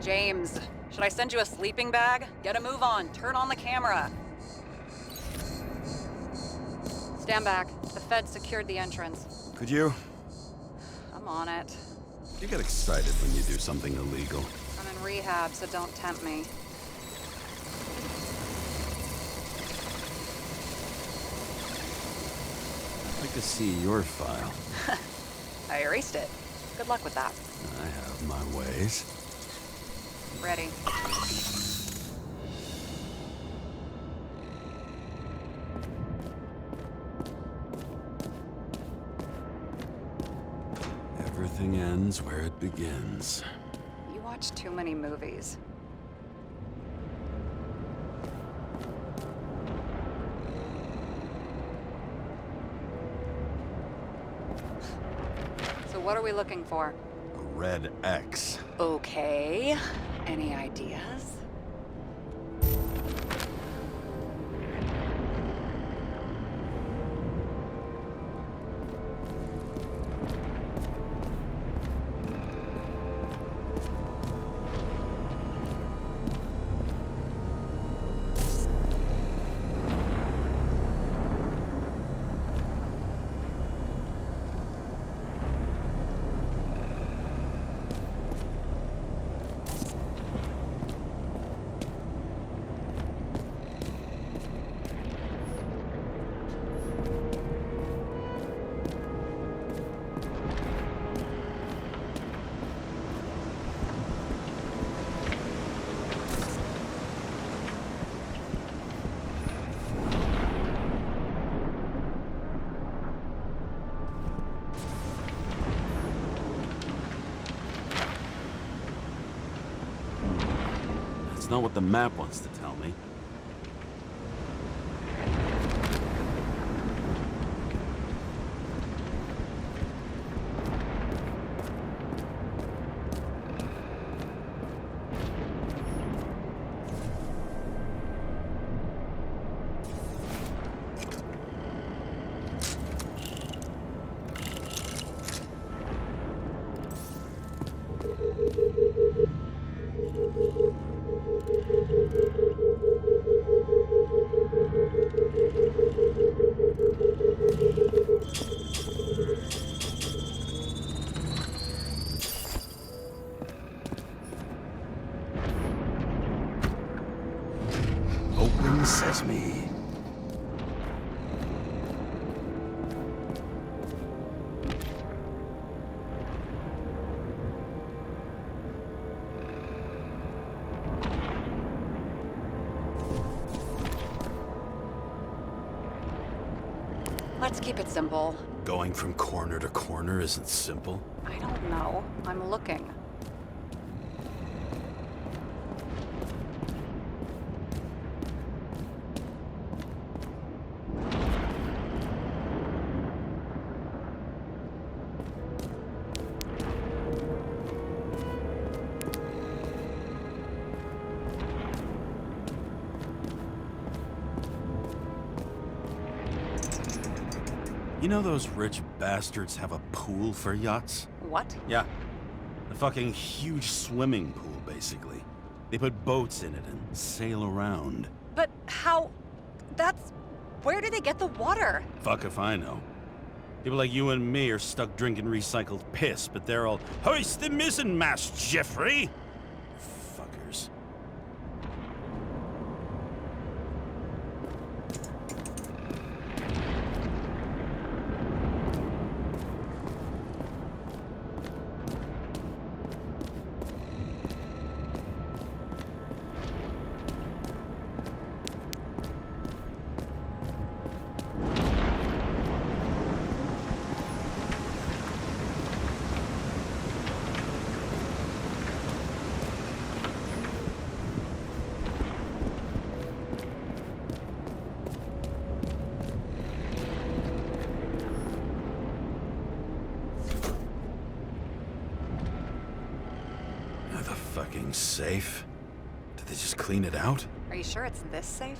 James, should I send you a sleeping bag? Get a move on. Turn on the camera. Stand back. The Fed secured the entrance. Could you? I'm on it. You get excited when you do something illegal. I'm in rehab, so don't tempt me. I'd like to see your file. I erased it. Good luck with that. I have my ways. Ready. Everything ends where it begins. You watch too many movies. So what are we looking for? A red X. Okay. Any ideas? That's not what the map wants to tell me. Open sesame. Let's keep it simple. Going from corner to corner isn't simple. I don't know. I'm looking. You know those rich bastards have a pool for yachts? What? Yeah. A fucking huge swimming pool, basically. They put boats in it and sail around. But how... That's... Where do they get the water? Fuck if I know. People like you and me are stuck drinking recycled piss, but they're all, hoist the mizzenmast, Jeffrey! Fuckers. Fucking safe? Did they just clean it out? Are you sure it's this safe?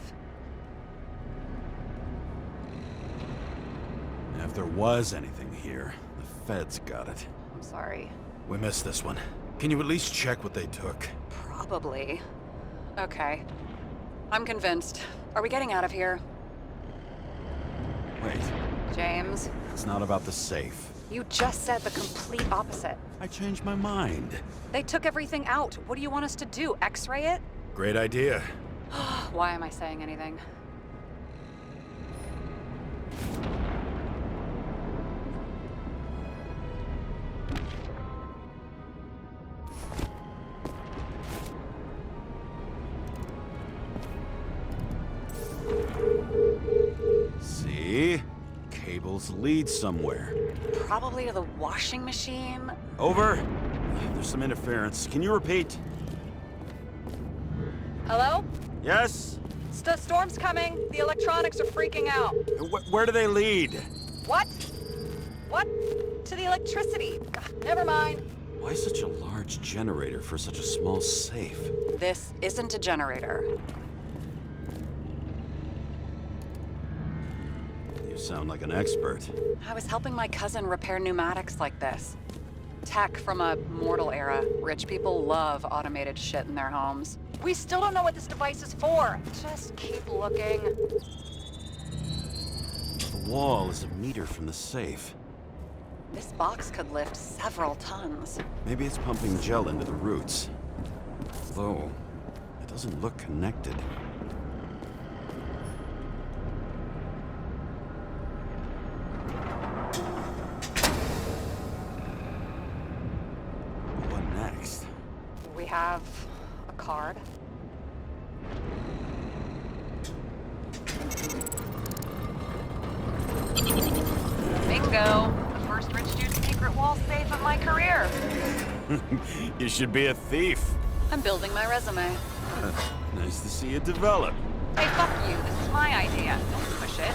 If there was anything here, the feds got it. I'm sorry. We missed this one. Can you at least check what they took? Probably. Okay. I'm convinced. Are we getting out of here? Wait, James, it's not about the safe. you just said the complete opposite. I changed my mind. They took everything out. What do you want us to do? X-ray it? Great idea. Why am I saying anything? See? Cables lead somewhere. Probably to the washing machine. Over. There's some interference. Can you repeat? Hello? Yes? Storm's coming. The electronics are freaking out. Where do they lead? What? What? To the electricity. Ugh, never mind. Why such a large generator for such a small safe? This isn't a generator. You sound like an expert. I was helping my cousin repair pneumatics like this. Tech from a mortal era. Rich people love automated shit in their homes. We still don't know what this device is for. Just keep looking. The wall is a meter from the safe. This box could lift several tons. Maybe it's pumping gel into the roots. Though, it doesn't look connected. What next? We have a card. Bingo! The first rich dude's secret wall safe of my career. You should be a thief. I'm building my resume. Nice to see it develop. Hey, fuck you. This is my idea. Don't push it.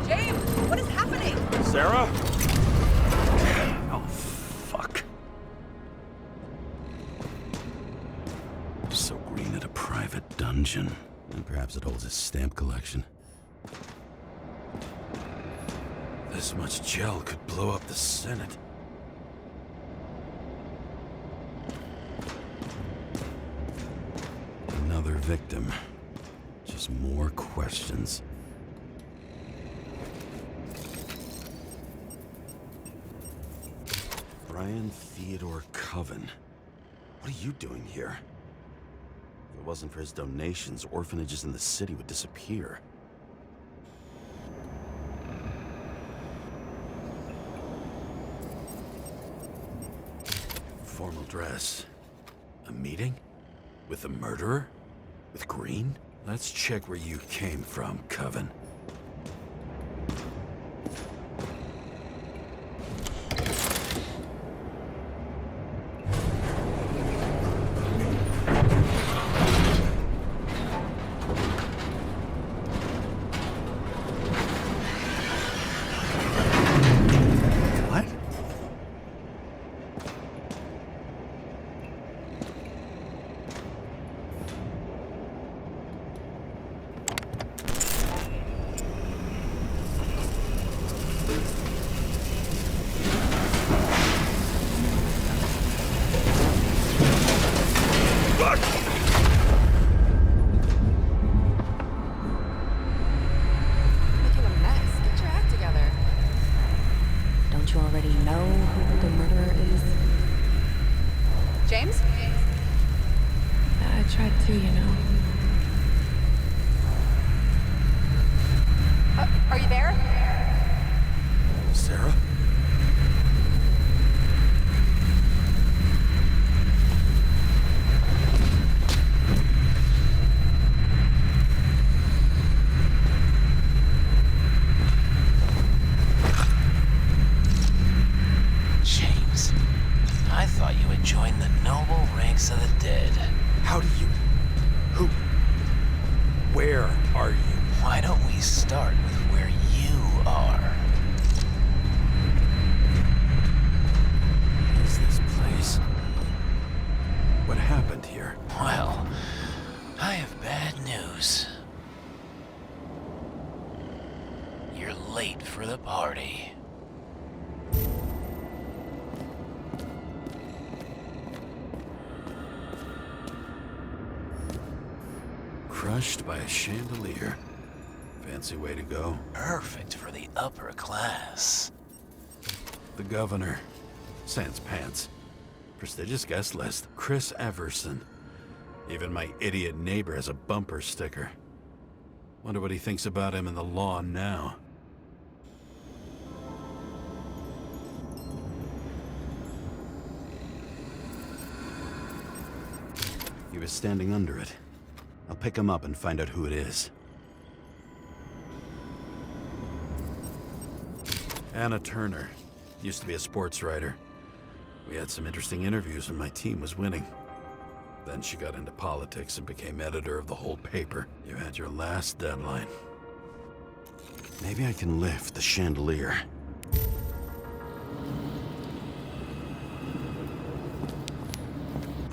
James, what is happening? Sarah? Oh, fuck. So Green at a private dungeon. And perhaps it holds his stamp collection. This much gel could blow up the Senate. Another victim. Just more questions. Brian Theodore Coven. What are you doing here? If it wasn't for his donations, orphanages in the city would disappear. Formal dress. A meeting? With the murderer? With Green? Let's check where you came from, Coven. What? Making a mess. Get your act together. Don't you already know who the murderer is? James? I tried to, you know. Are you there? Sarah? James, I thought you had joined the noble ranks of the dead. How do you... Who... Where are you? Why don't we start with where you are? What is this place? What happened here? Well, I have bad news. late for the party. Crushed by a chandelier. Fancy way to go. Perfect for the upper class. The governor. Sans pants. Prestigious guest list. Chris Everson. Even my idiot neighbor has a bumper sticker. Wonder what he thinks about him and the law now. He was standing under it. I'll pick him up and find out who it is. Anna Turner. Used to be a sports writer. We had some interesting interviews when my team was winning. Then she got into politics and became editor of the whole paper. You had your last deadline. Maybe I can lift the chandelier.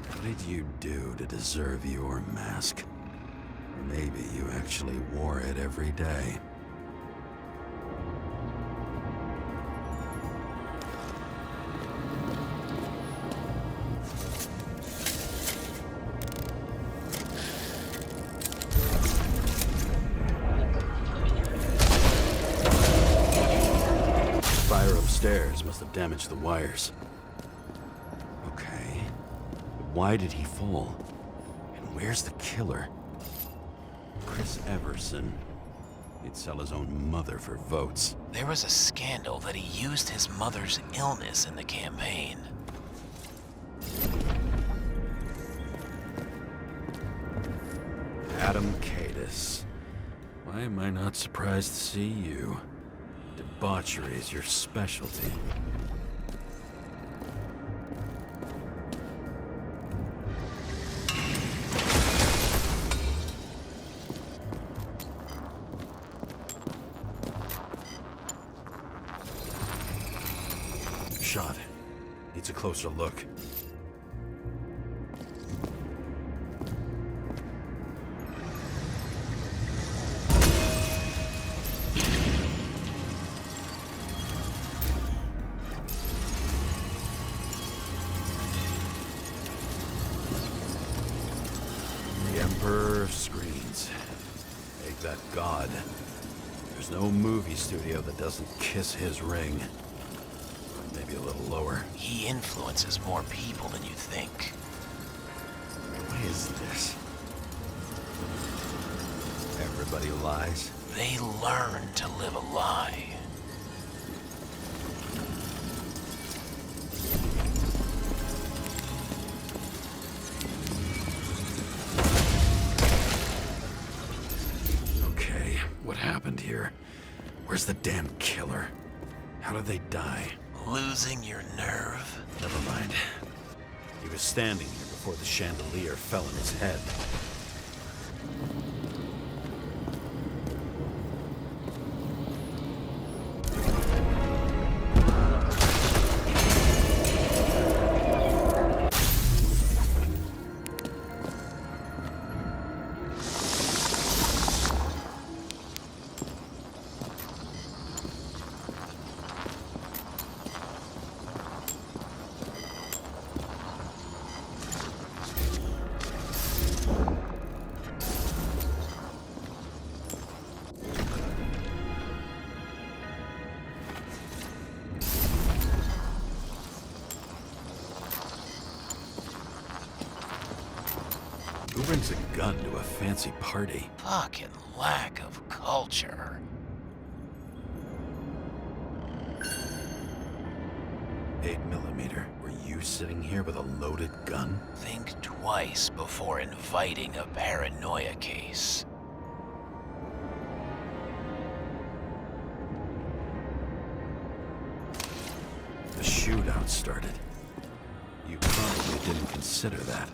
What did you do to deserve your mask? Or maybe you actually wore it every day. Fire upstairs must have damaged the wires. Okay. But why did he fall? And where's the killer? Chris Everson. He'd sell his own mother for votes. There was a scandal that he used his mother's illness in the campaign. Adam Cadis. Why am I not surprised to see you? Debauchery is your specialty. Shot. Needs a closer look. The Emperor of Screens. Make that god. There's no movie studio that doesn't kiss his ring. Maybe a little lower. He influences more people than you think. Why is this? Everybody lies. They learn to live a lie. Okay, what happened here? Where's the damn killer? How did they die? Losing your nerve? Never mind. He was standing here before the chandelier fell on his head. Who brings a gun to a fancy party? Fucking lack of culture. .8mm. Were you sitting here with a loaded gun? Think twice before inviting a paranoia case. The shootout started. You probably didn't consider that.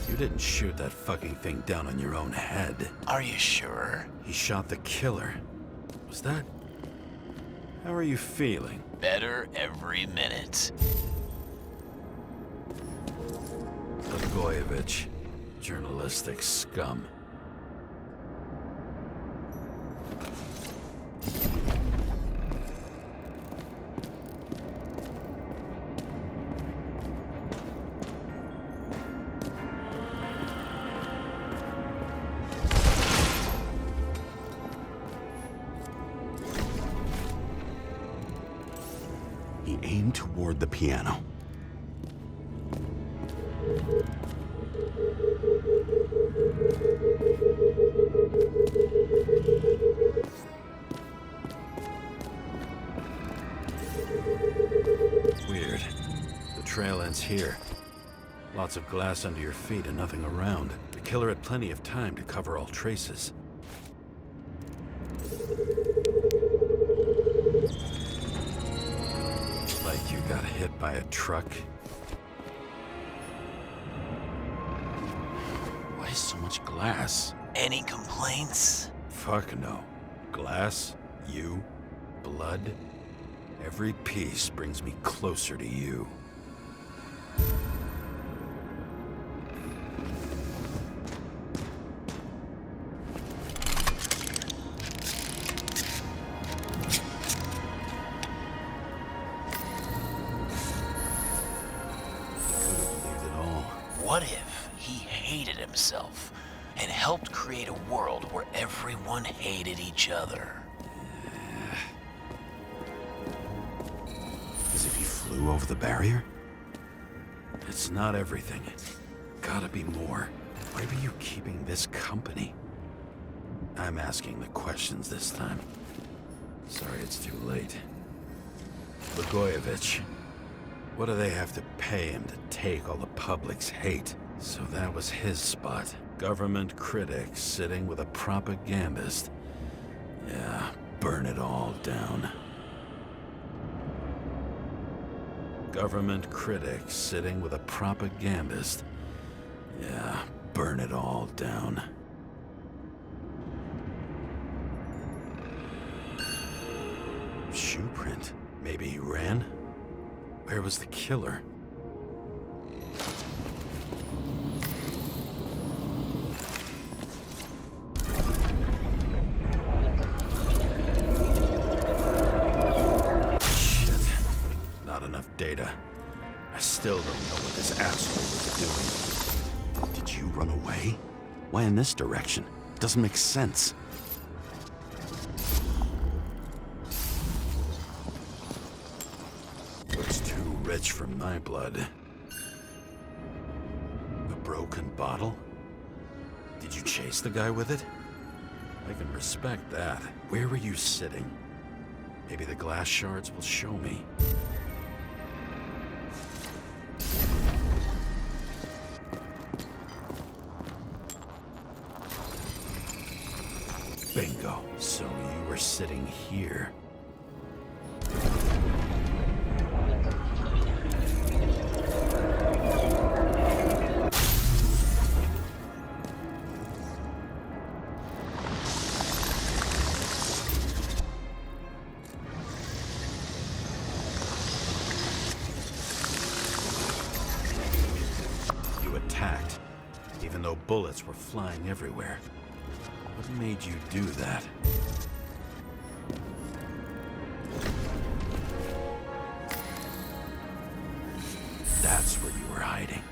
You didn't shoot that fucking thing down on your own head. Are you sure? He shot the killer. Was that... How are you feeling? Better every minute. Blagojevich. Journalistic scum. He aimed toward the piano. Weird. The trail ends here. Lots of glass under your feet and nothing around. The killer had plenty of time to cover all traces. Like you got hit by a truck. Why so much glass? Any complaints? Fuck no. Glass, you, blood. Every piece brings me closer to you. What if he hated himself and helped create a world where everyone hated each other? As if he flew over the barrier? It's not everything. Gotta be more. Why were you keeping this company? I'm asking the questions this time. Sorry it's too late. Blagojevich. What do they have to pay him to take all the public's hate? So that was his spot. Government critic sitting with a propagandist. Yeah, burn it all down. Government critic sitting with a propagandist. Yeah, burn it all down. Shoe print. Maybe he ran? Where was the killer? Shit. Not enough data. I still don't know what this asshole was doing. Did you run away? Why in this direction? Doesn't make sense. Looks too rich for my blood. A broken bottle? Did you chase the guy with it? I can respect that. Where were you sitting? Maybe the glass shards will show me. Bingo. So you were sitting here. You attacked, even though bullets were flying everywhere. What made you do that? That's where you were hiding.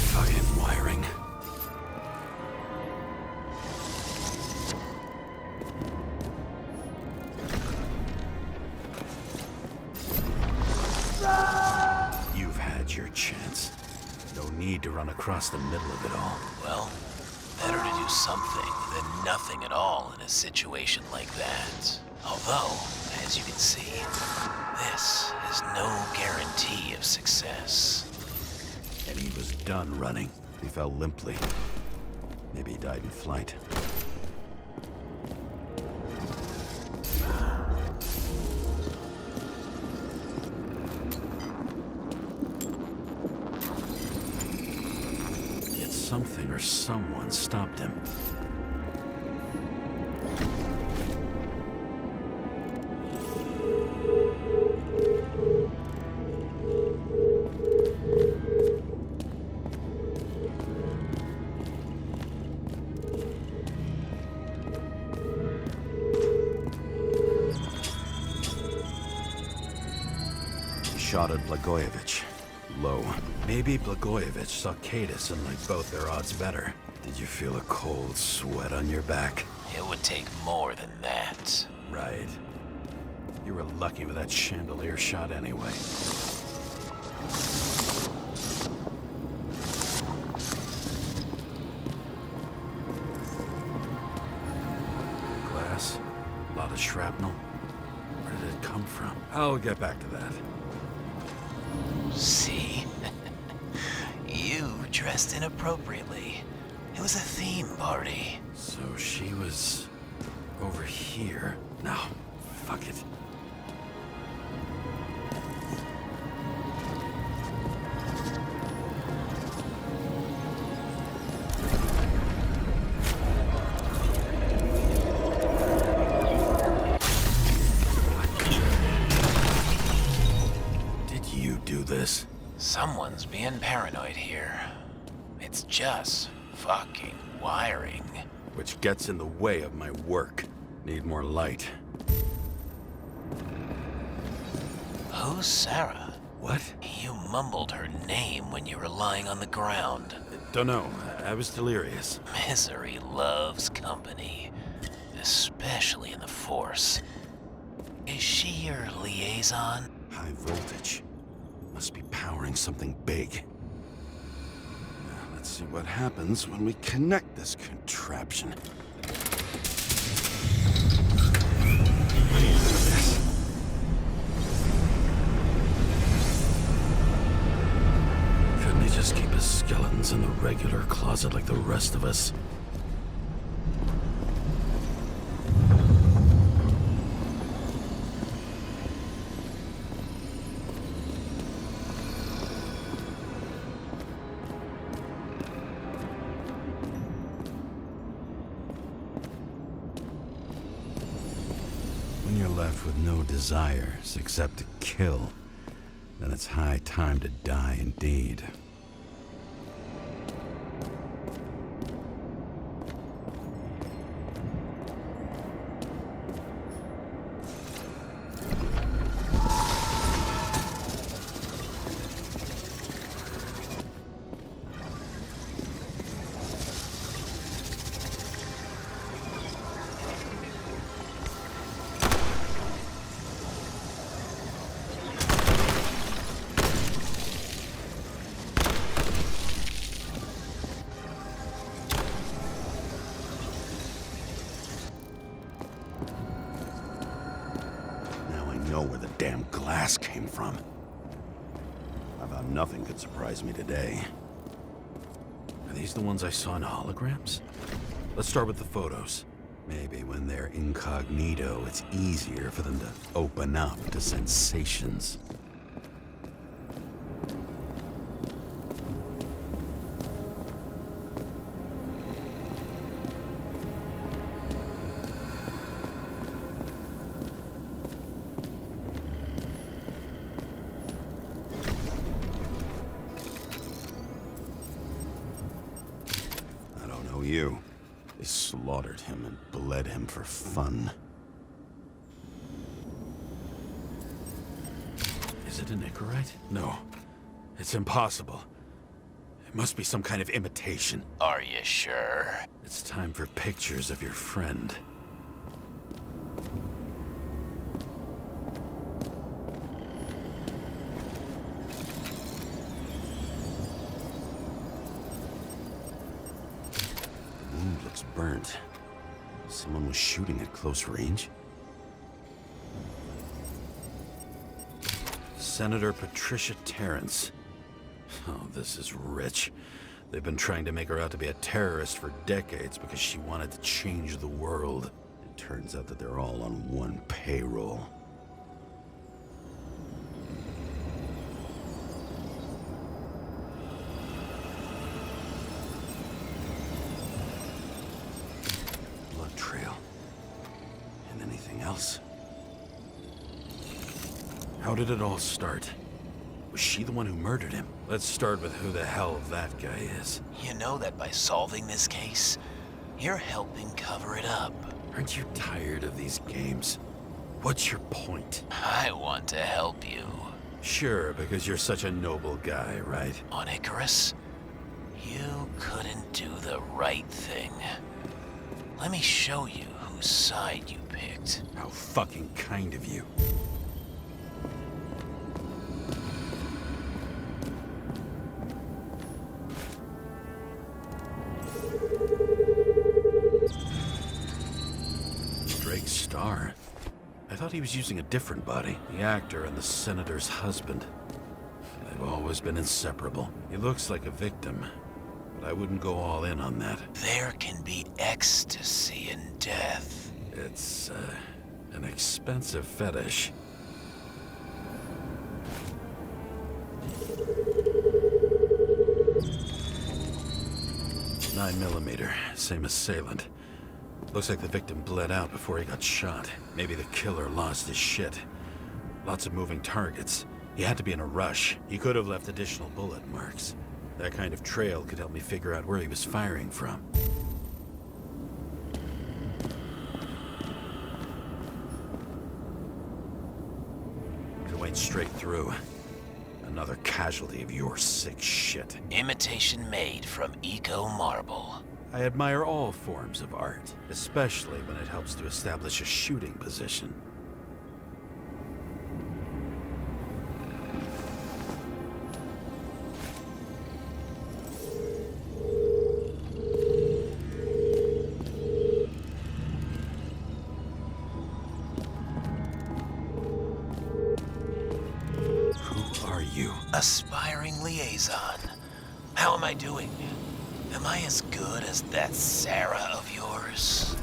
Fucking wiring. You've had your chance. No need to run across the middle of it all. Well, better to do something than nothing at all in a situation like that. Although, as you can see, this is no guarantee of success. And he was done running. He fell limply. Maybe he died in flight. Something or someone stopped him. Shot at Blagojevich. Low. Maybe Blagojevich saw Kadis and liked both their odds better. Did you feel a cold sweat on your back? It would take more than that. Right. You were lucky with that chandelier shot anyway. Glass? A lot of shrapnel? Where did it come from? I'll get back to that. See? You dressed inappropriately. It was a theme party. So she was over here. No, fuck it. Did you do this? Someone's being paranoid here. It's just fucking wiring. Which gets in the way of my work. Need more light. Who's Sara? What? You mumbled her name when you were lying on the ground. Don't know. I was delirious. Misery loves company, especially in the Force. Is she your liaison? High voltage. Must be powering something big. Now, let's see what happens when we connect this contraption. Couldn't he just keep his skeletons in the regular closet like the rest of us? When you're left with no desires except to kill, then it's high time to die indeed. Know where the damn glass came from. I thought nothing could surprise me today. Are these the ones I saw in holograms? Let's start with the photos. Maybe when they're incognito, it's easier for them to open up to sensations. You. They slaughtered him and bled him for fun. Is it an Icarite? No. It's impossible. It must be some kind of imitation. Are you sure? It's time for pictures of your friend. Looks burnt. Someone was shooting at close range? Senator Patricia Terrence. Oh, this is rich. They've been trying to make her out to be a terrorist for decades because she wanted to change the world. It turns out that they're all on one payroll. How did it all start? Was she the one who murdered him? Let's start with who the hell that guy is. You know that by solving this case, you're helping cover it up. Aren't you tired of these games? What's your point? I want to help you. Sure, because you're such a noble guy, right? On Icarus, you couldn't do the right thing. Let me show you whose side you picked. How fucking kind of you. Drake's star. I thought he was using a different body. The actor and the senator's husband. They've always been inseparable. He looks like a victim, but I wouldn't go all in on that. There can be ecstasy in death. It's, an expensive fetish. .9mm, same assailant. Looks like the victim bled out before he got shot. Maybe the killer lost his shit. Lots of moving targets. He had to be in a rush. He could have left additional bullet marks. That kind of trail could help me figure out where he was firing from. He went straight through. Another casualty of your sick shit. Imitation made from eco marble. I admire all forms of art, especially when it helps to establish a shooting position. Who are you? Aspiring liaison. How am I doing? Am I as good as that Sara of yours?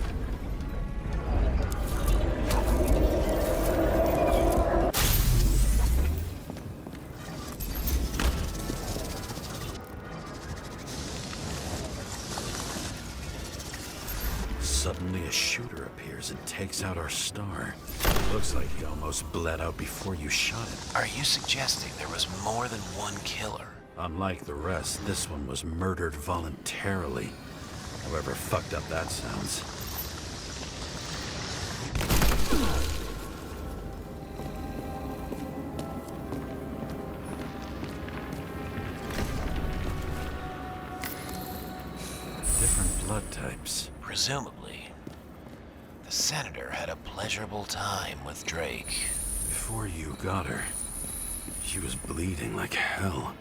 Suddenly a shooter appears and takes out our star. Looks like he almost bled out before you shot him. Are you suggesting there was more than one killer? Unlike the rest, this one was murdered voluntarily. However fucked up that sounds. Different blood types. Presumably, the senator had a pleasurable time with Drake. Before you got her, she was bleeding like hell.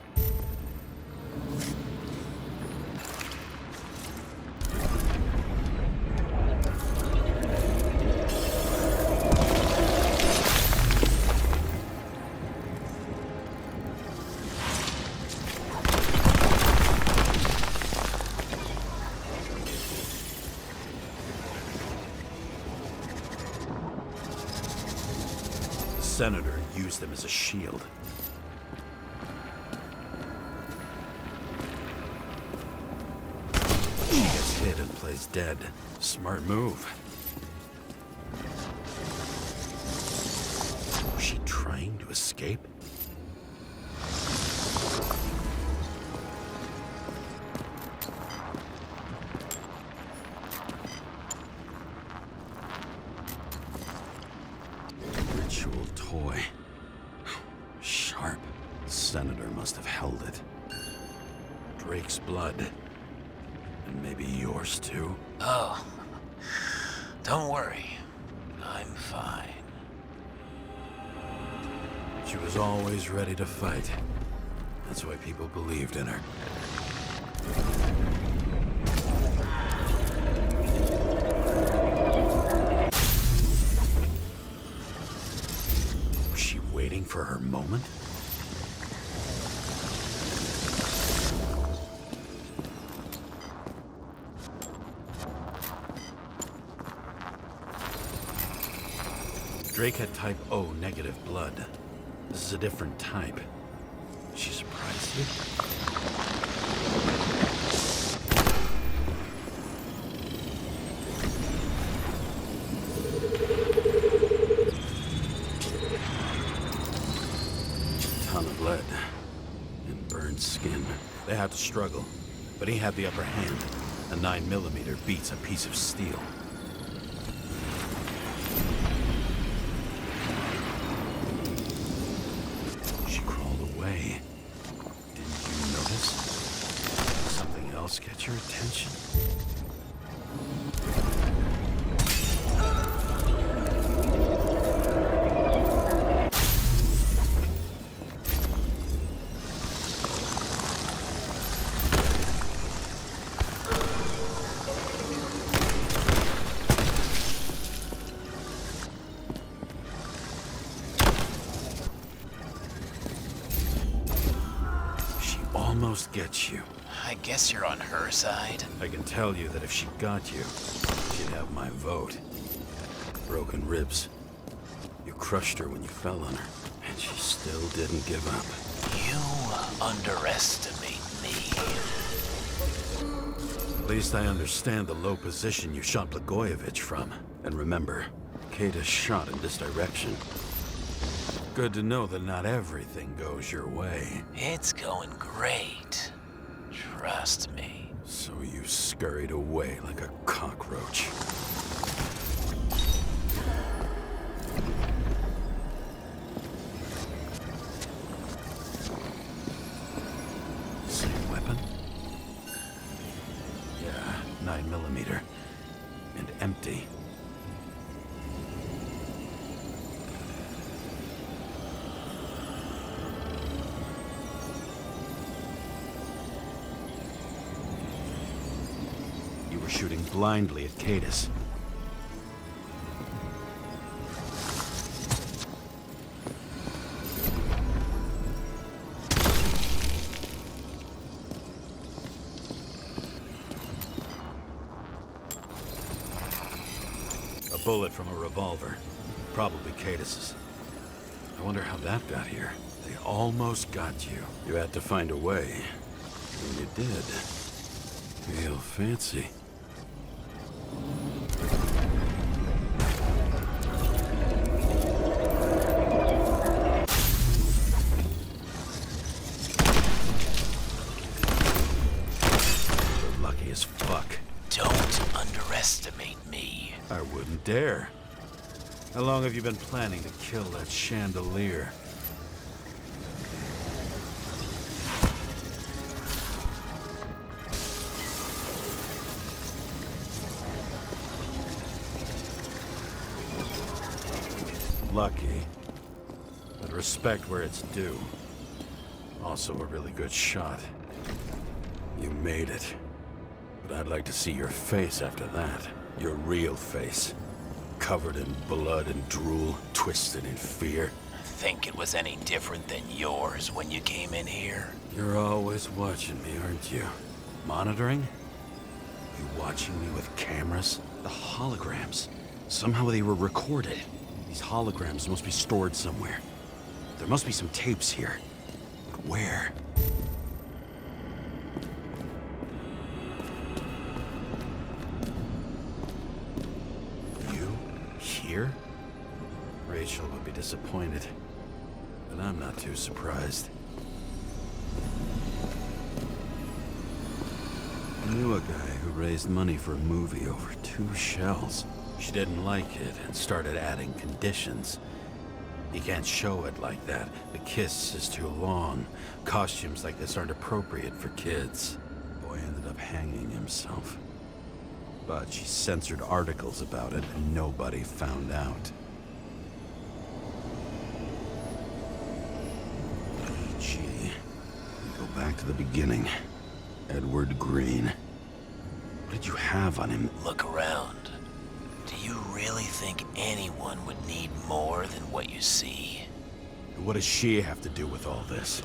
The senator used them as a shield. She gets hit and plays dead. Smart move. Was she trying to escape? Ritual toy. Sharp. The senator must have held it. Drake's blood. And maybe yours too? Oh, don't worry. I'm fine. She was always ready to fight. That's why people believed in her. Was she waiting for her moment? Drake had type O negative blood. This is a different type. She surprised you? skin. They had to struggle, but he had the upper hand. A 9mm beats a piece of steel. She crawled away. Didn't you notice? Something else get your attention? Almost gets you. I guess you're on her side. I can tell you that if she got you, she'd have my vote. Broken ribs. You crushed her when you fell on her, and she still didn't give up. You underestimate me. At least I understand the low position you shot Blagojevich from. And remember, Kata's shot in this direction. Good to know that not everything goes your way. It's going great. Trust me. So you scurried away like a cockroach. Same weapon? Yeah, 9mm. And empty. You were shooting blindly at Cadis. A bullet from a revolver. Probably Cadis's. I wonder how that got here. They almost got you. You had to find a way. And you did. Real fancy. You're lucky as fuck. Don't underestimate me. I wouldn't dare. How long have you been planning to kill that chandelier? Lucky, but respect where it's due. Also a really good shot. You made it. But I'd like to see your face after that. Your real face. Covered in blood and drool, twisted in fear. Think it was any different than yours when you came in here? You're always watching me, aren't you? Monitoring? You watching me with cameras? The holograms. Somehow they were recorded. These holograms must be stored somewhere. There must be some tapes here. But where? You? Here? Rachel would be disappointed. But I'm not too surprised. I knew a guy who raised money for a movie over 2 shells. She didn't like it and started adding conditions. You can't show it like that. The kiss is too long. Costumes like this aren't appropriate for kids. Boy ended up hanging himself. But she censored articles about it and nobody found out. Gee, go back to the beginning. Edward Green. What did you have on him? Look around. Do you really think anyone would need more than what you see? What does she have to do with all this?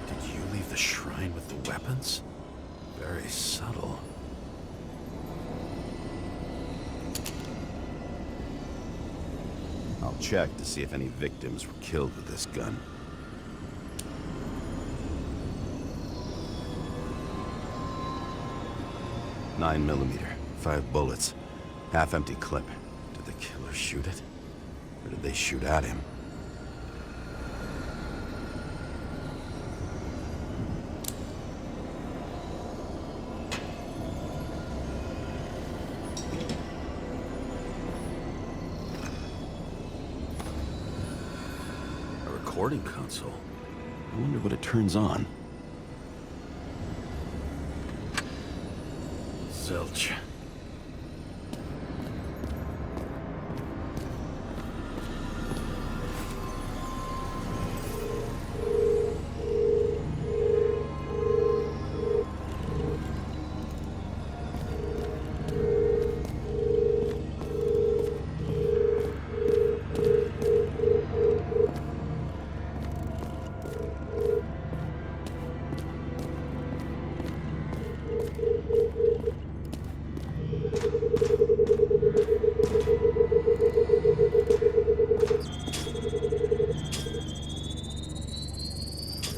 Did you leave the shrine with the weapons? Very subtle. I'll check to see if any victims were killed with this gun. 9mm, 5 bullets. Half-empty clip. Did the killer shoot it? Or did they shoot at him? A recording console. I wonder what it turns on. Zilch.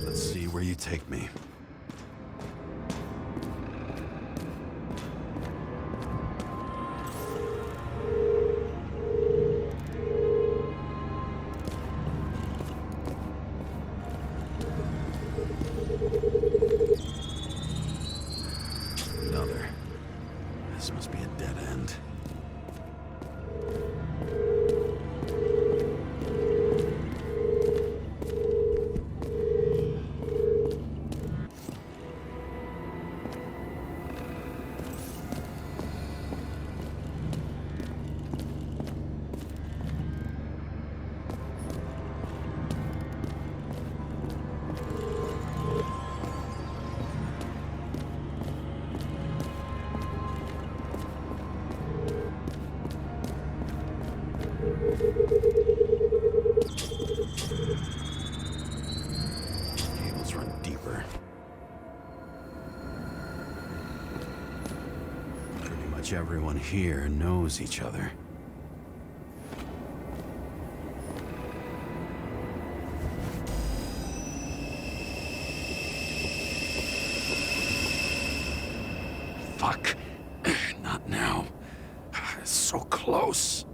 Let's see where you take me. Another. This must be a dead end. Cables run deeper. Pretty much everyone here knows each other. Fuck. Not now. So close.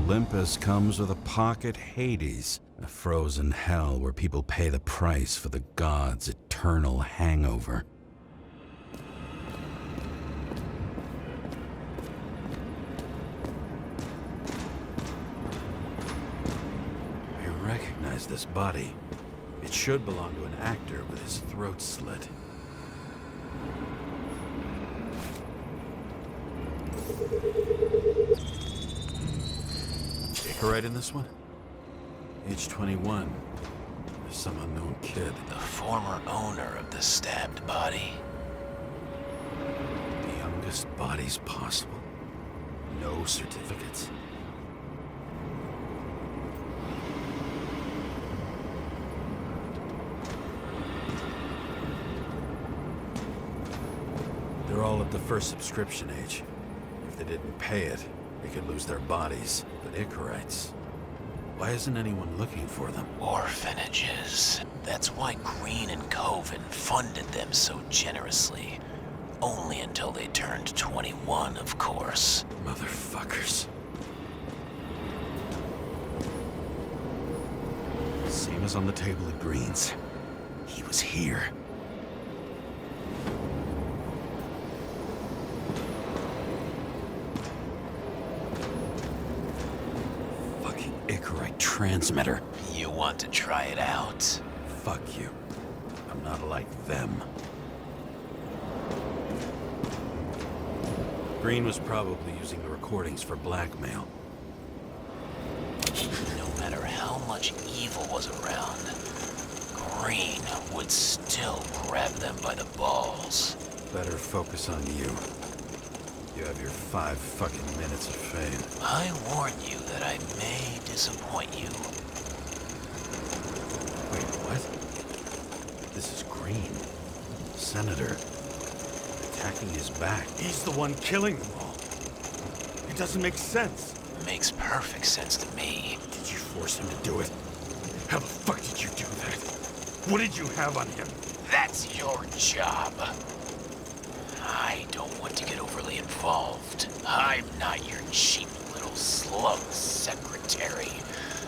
Olympus comes with a pocket Hades, a frozen hell where people pay the price for the gods' eternal hangover. I recognize this body. It should belong to an actor with his throat slit. Right in this one? Age 21. There's some unknown kid. The former owner of the stabbed body. The youngest bodies possible. No certificates. They're all at the first subscription age. If they didn't pay it, they could lose their bodies. But Icarites, why isn't anyone looking for them? Orphanages. That's why Green and Coven funded them so generously. Only until they turned 21, of course. Motherfuckers. Same as on the table at Green's. He was here. Icarite transmitter. You want to try it out? Fuck you. I'm not like them. Green was probably using the recordings for blackmail. No matter how much evil was around, Green would still grab them by the balls. Better focus on you. You have your 5 fucking minutes of fame. I warn you that I may disappoint you. Wait, what? This is Green. Senator. Attacking his back. He's the one killing them all. It doesn't make sense. Makes perfect sense to me. Did you force him to do it? How the fuck did you do that? What did you have on him? That's your job. I don't want to get overly involved. I'm not your cheap little slug secretary,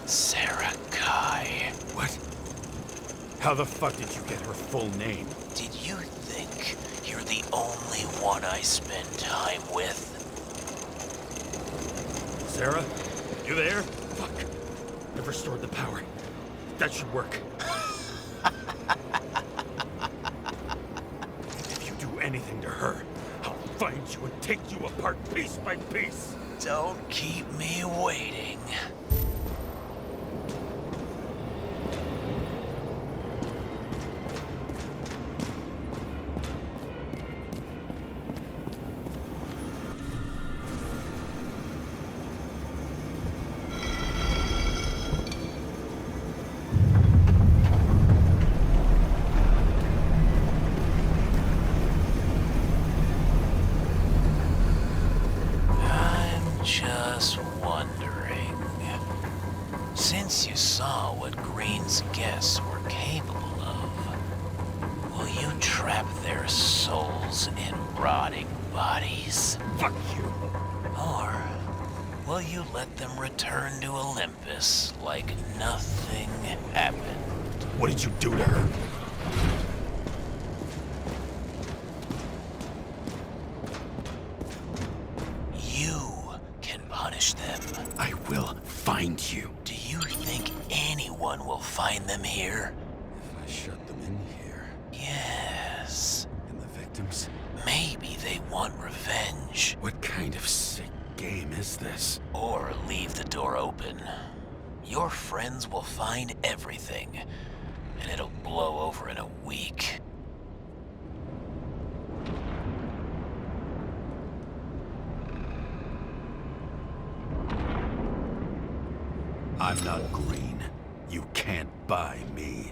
Sara Kai. What? How the fuck did you get her full name? Did you think you're the only one I spend time with? Sarah? You there? Fuck. I've restored the power. That should work. If you do anything to her, I'll find you and take you apart piece by piece. Don't keep me waiting. Just wondering, since you saw what Green's guests were capable of, will you trap their souls in rotting bodies? Fuck you. Or will you let them return to Olympus like nothing happened? What did you do to her? Punish them. I will find you. Do you think anyone will find them here? If I shut them in here, Yes. and the victims? Maybe they want revenge. What kind of sick game is this? Or leave the door open. Your friends will find everything, and it'll blow over in a week. I'm not Green. You can't buy me.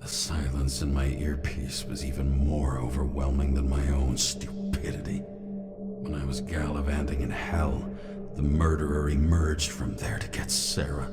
The silence in my earpiece was even more overwhelming than my own stupidity. When I was gallivanting in hell, the murderer emerged from there to get Sarah.